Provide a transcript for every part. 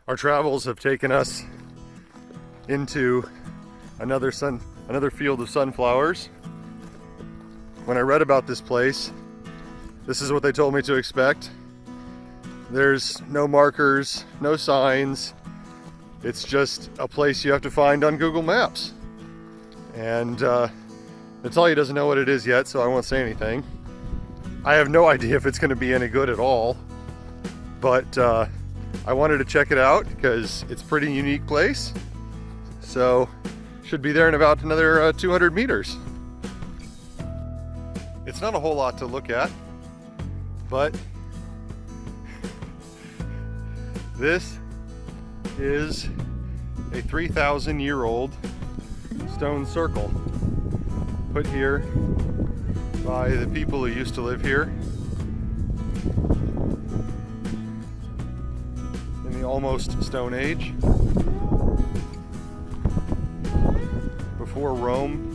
Our travels have taken us into another field of sunflowers. When I read about this place, this is what they told me to expect. There's no markers, no signs. It's just a place you have to find on Google Maps. And Natalia doesn't know what it is yet, so I won't say anything. I have no idea if it's going to be any good at all, but I wanted to check it out because it's a pretty unique place. So should be there in about another 200 meters. It's not a whole lot to look at, but this is a 3,000-year-old stone circle put here by the people who used to live here in the almost Stone Age, before Rome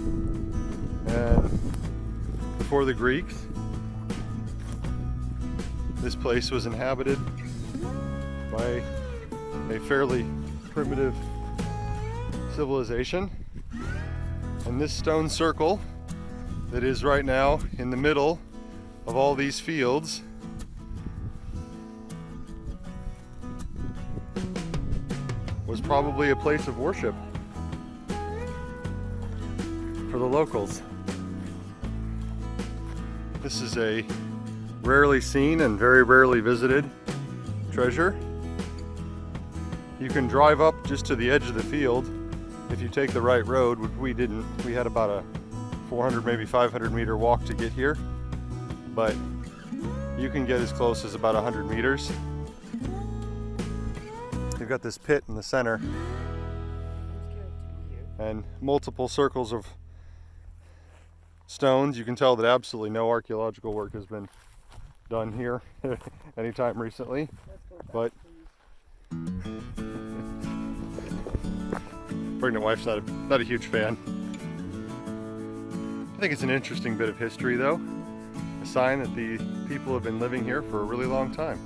and before the Greeks. This place was inhabited by a fairly primitive civilization, and this stone circle that is right now in the middle of all these fields was probably a place of worship for the locals. This is a rarely seen and very rarely visited treasure. You can drive up just to the edge of the field if you take the right road, which we didn't. We had about a 400, maybe 500 meter walk to get here, but you can get as close as about 100 meters. You've got this pit in the center and multiple circles of stones. You can tell that absolutely no archaeological work has been done here anytime recently, but pregnant wife's not a huge fan. I think it's an interesting bit of history though, a sign that the people have been living here for a really long time.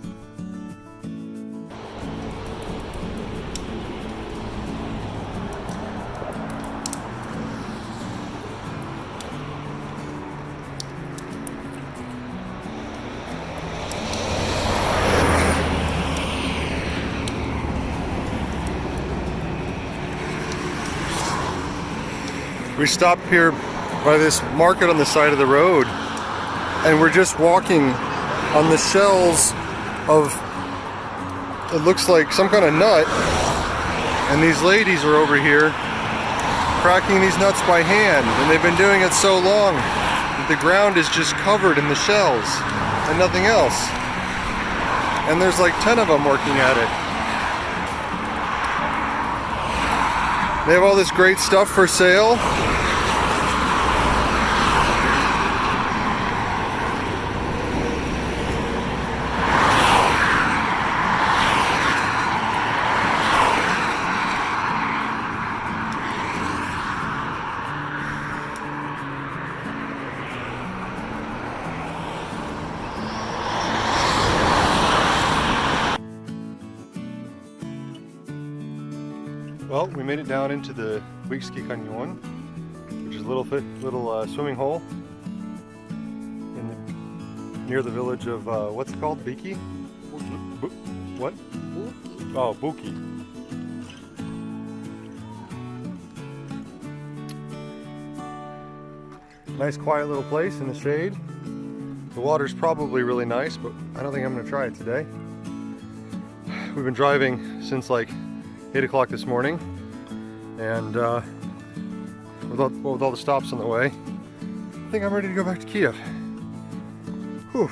We stopped here by this market on the side of the road, and we're just walking on the shells of, it looks like some kind of nut, and these ladies are over here cracking these nuts by hand, and they've been doing it so long that the ground is just covered in the shells and nothing else, and there's like 10 of them working at it. They have all this great stuff for sale. Well, we made it down into the Wixki Canyon, which is a little swimming hole near the village of what's it called? Biki? What? Buki. Oh, Buki. Nice quiet little place in the shade. The water's probably really nice, but I don't think I'm going to try it today. We've been driving since like 8 o'clock this morning, and with all the stops on the way, I think I'm ready to go back to Kiev. Whew.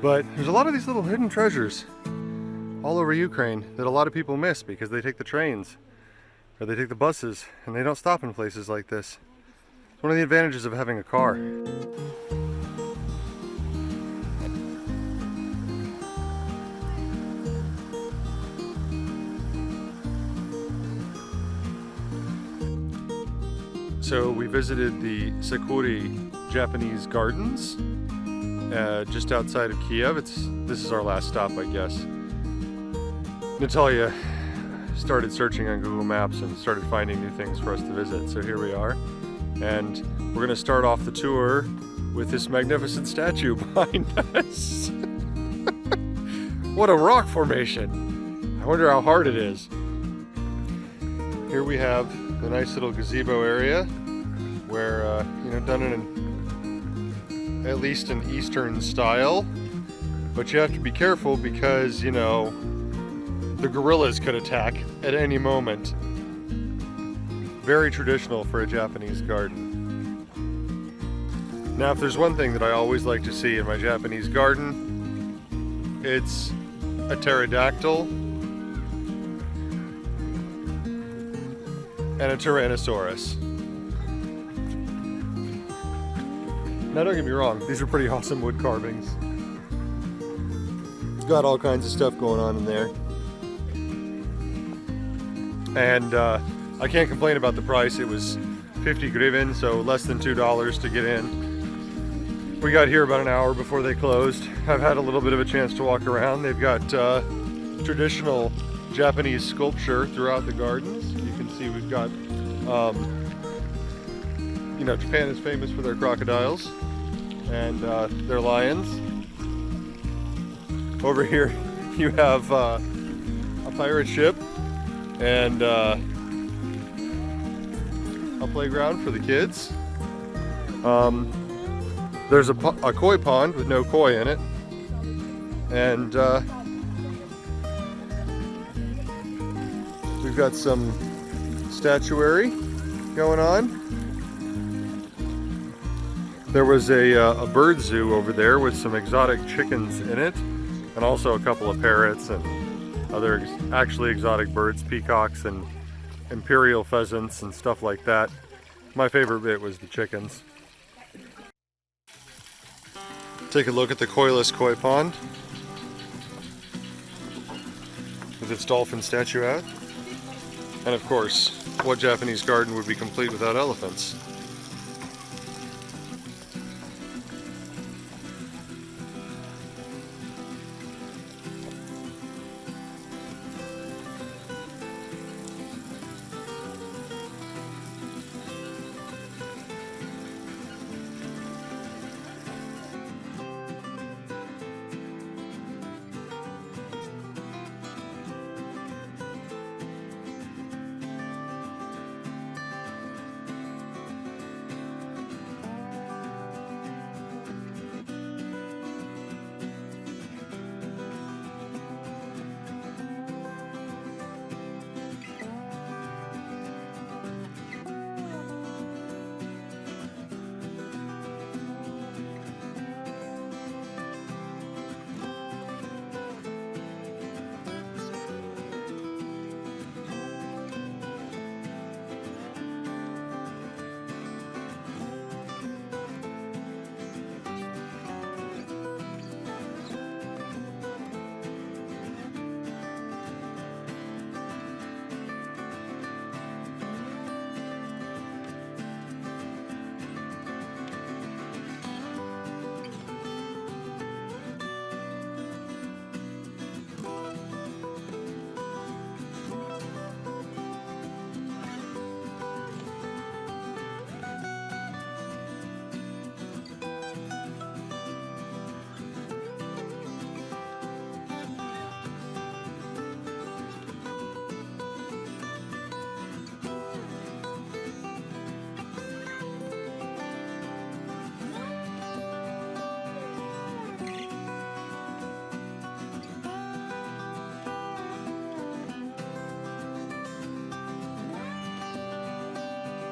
But there's a lot of these little hidden treasures all over Ukraine that a lot of people miss because they take the trains or they take the buses and they don't stop in places like this. It's one of the advantages of having a car. So we visited the Sakuri Japanese gardens, just outside of Kiev. This is our last stop, I guess. Natalia started searching on Google Maps and started finding new things for us to visit. So here we are, and we're going to start off the tour with this magnificent statue behind us. What a rock formation! I wonder how hard it is. Here we have the nice little gazebo area where, done in at least an Eastern style. But you have to be careful because, the gorillas could attack at any moment. Very traditional for a Japanese garden. Now, if there's one thing that I always like to see in my Japanese garden, it's a pterodactyl and a Tyrannosaurus. Now, don't get me wrong, these are pretty awesome wood carvings. It's got all kinds of stuff going on in there. And I can't complain about the price. It was 50 hryvnia, so less than $2 to get in. We got here about an hour before they closed. I've had a little bit of a chance to walk around. They've got traditional Japanese sculpture throughout the gardens. You can see we've got, Japan is famous for their crocodiles and their lions. Over here you have a pirate ship and a playground for the kids. There's a koi pond with no koi in it, and we've got some statuary going on. There was a bird zoo over there with some exotic chickens in it, and also a couple of parrots and other actually exotic birds, peacocks and imperial pheasants and stuff like that. My favorite bit was the chickens. Take a look at the koiless koi pond with its dolphin statuette. And of course, what Japanese garden would be complete without elephants?